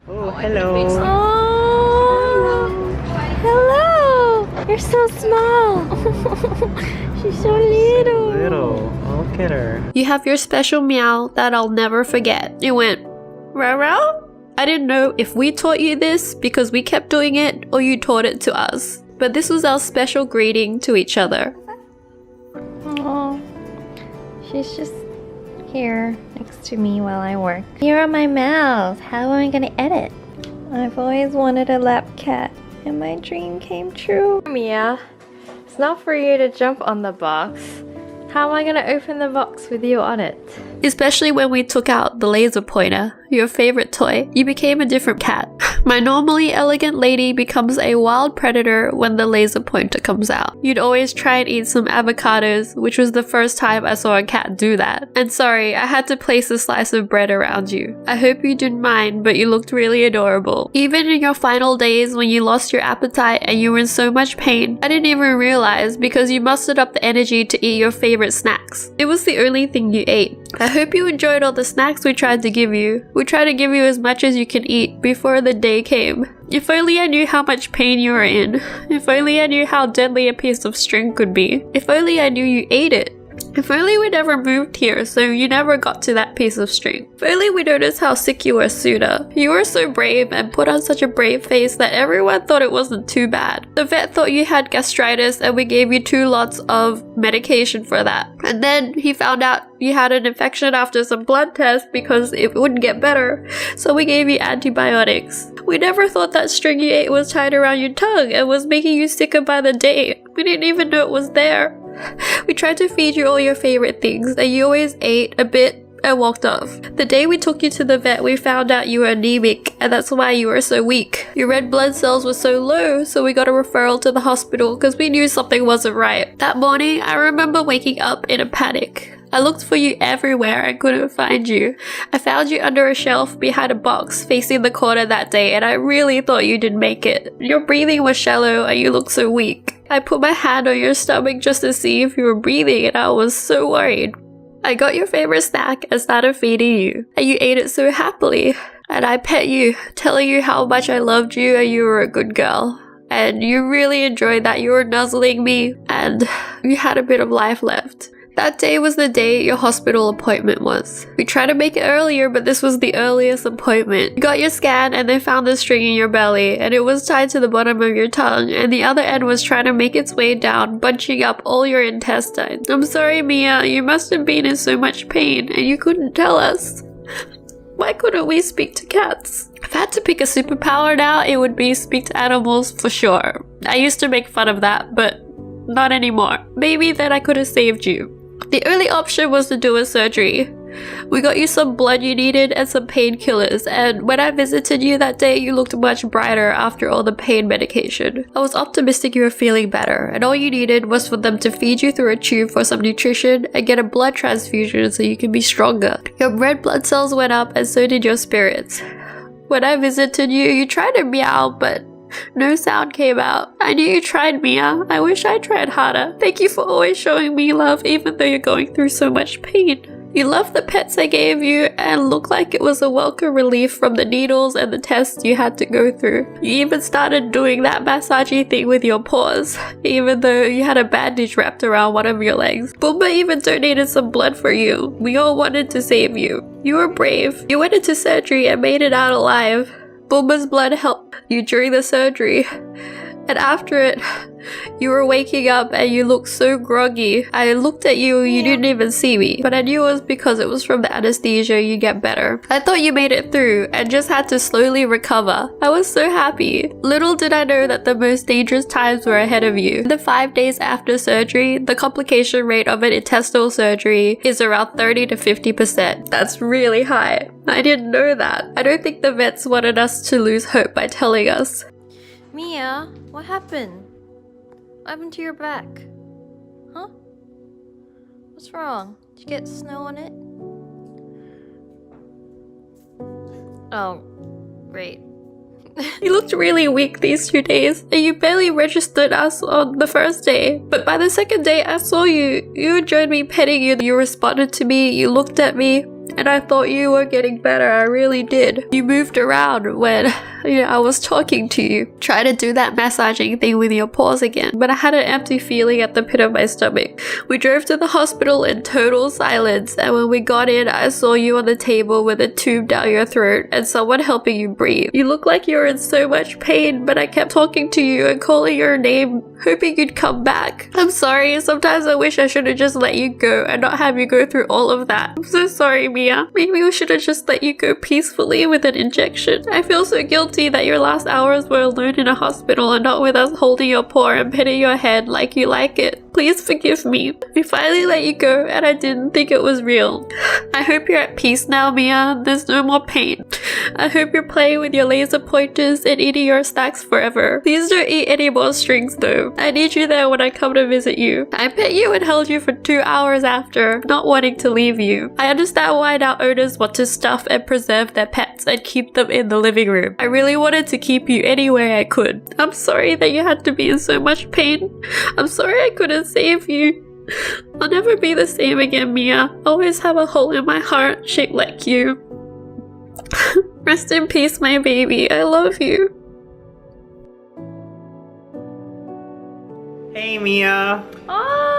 Oh, hello. Oh, hello. You're so small. She's so little. Little. Oh, look at her. You have your special meow that I'll never forget. It went, "Row row?" I didn't know if we taught you this because we kept doing it or you taught it to us. But this was our special greeting to each other. Oh, she's just here next to me while I work. Here are my mouse. How am I gonna edit? I've always wanted a lap cat, and my dream came true. Mia, it's not for you to jump on the box. How am I gonna open the box with you on it? Especially when we took out the laser pointer, your favorite toy, you became a different cat. My normally elegant lady becomes a wild predator when the laser pointer comes out. You'd always try and eat some avocados, which was the first time I saw a cat do that. And sorry, I had to place a slice of bread around you. I hope you didn't mind, but you looked really adorable. Even in your final days when you lost your appetite and you were in so much pain, I didn't even realize because you mustered up the energy to eat your favorite snacks. It was the only thing you ate. I hope you enjoyed all the snacks we tried to give you. We tried to give you as much as you can eat before the day came. If only I knew how much pain you were in. If only I knew how deadly a piece of string could be. If only I knew you ate it. If only we never moved here so you never got to that piece of string. If only we noticed how sick you were sooner. You were so brave and put on such a brave face that everyone thought it wasn't too bad. The vet thought you had gastritis and we gave you 2 lots of medication for that. And then he found out you had an infection after some blood tests because it wouldn't get better. So we gave you antibiotics. We never thought that string you ate was tied around your tongue and was making you sicker by the day. We didn't even know it was there. We tried to feed you all your favorite things and you always ate a bit and walked off. The day we took you to the vet, we found out you were anemic and that's why you were so weak. Your red blood cells were so low, so we got a referral to the hospital because we knew something wasn't right. That morning, I remember waking up in a panic. I looked for you everywhere and couldn't find you. I found you under a shelf behind a box facing the corner that day and I really thought you didn't make it. Your breathing was shallow and you looked so weak. I put my hand on your stomach just to see if you were breathing and I was so worried. I got your favorite snack and started feeding you, and you ate it so happily. And I pet you, telling you how much I loved you and you were a good girl. And you really enjoyed that you were nuzzling me and you had a bit of life left. That day was the day your hospital appointment was. We tried to make it earlier, but this was the earliest appointment. You got your scan and they found the string in your belly and it was tied to the bottom of your tongue and the other end was trying to make its way down, bunching up all your intestines. I'm sorry, Mia, you must have been in so much pain and you couldn't tell us. Why couldn't we speak to cats? If I had to pick a superpower now, it would be speak to animals for sure. I used to make fun of that, but not anymore. Maybe then I could have saved you. The only option was to do a surgery. We got you some blood you needed and some painkillers, and when I visited you that day, you looked much brighter after all the pain medication. I was optimistic you were feeling better, and all you needed was for them to feed you through a tube for some nutrition and get a blood transfusion so you can be stronger. Your red blood cells went up and so did your spirits. When I visited you, you tried to meow, but no sound came out. I knew you tried, Mia. I wish I tried harder. Thank you for always showing me love even though you're going through so much pain. You loved the pets I gave you and looked like it was a welcome relief from the needles and the tests you had to go through. You even started doing that massagey thing with your paws, even though you had a bandage wrapped around one of your legs. Boomba even donated some blood for you. We all wanted to save you. You were brave. You went into surgery and made it out alive. Boomba's blood helped you during the surgery. And after it, you were waking up and you looked so groggy. I looked at you, you didn't even see me. But I knew it was because it was from the anesthesia you get better. I thought you made it through and just had to slowly recover. I was so happy. Little did I know that the most dangerous times were ahead of you. The 5 days after surgery, the complication rate of an intestinal surgery is around 30 to 50%. That's really high. I didn't know that. I don't think the vets wanted us to lose hope by telling us. Mia, what happened? What happened to your back? Huh? What's wrong? Did you get snow on it? Oh, great. You looked really weak these 2 days, and you barely registered us on the first day. But by the second day I saw you. You enjoyed me petting you, you responded to me, you looked at me. And I thought you were getting better, I really did. You moved around when I was talking to you. Try to do that massaging thing with your paws again, but I had an empty feeling at the pit of my stomach. We drove to the hospital in total silence, and when we got in, I saw you on the table with a tube down your throat and someone helping you breathe. You looked like you were in so much pain, but I kept talking to you and calling your name, hoping you'd come back. I'm sorry, sometimes I wish I should have just let you go and not have you go through all of that. I'm so sorry, Mia. Maybe we should have just let you go peacefully with an injection. I feel so guilty that your last hours were alone in a hospital and not with us holding your paw and petting your head like you like it. Please forgive me. We finally let you go and I didn't think it was real. I hope you're at peace now, Mia. There's no more pain. I hope you're playing with your laser pointers and eating your snacks forever. Please don't eat any more strings though. I need you there when I come to visit you. I pet you and held you for 2 hours after, not wanting to leave you. I understand why now owners want to stuff and preserve their pets and keep them in the living room. I really wanted to keep you any way I could. I'm sorry that you had to be in so much pain. I'm sorry I couldn't save you. I'll never be the same again, Mia. Always have a hole in my heart shaped like you. Rest in peace, my baby. I love you. Hey, Mia. Oh,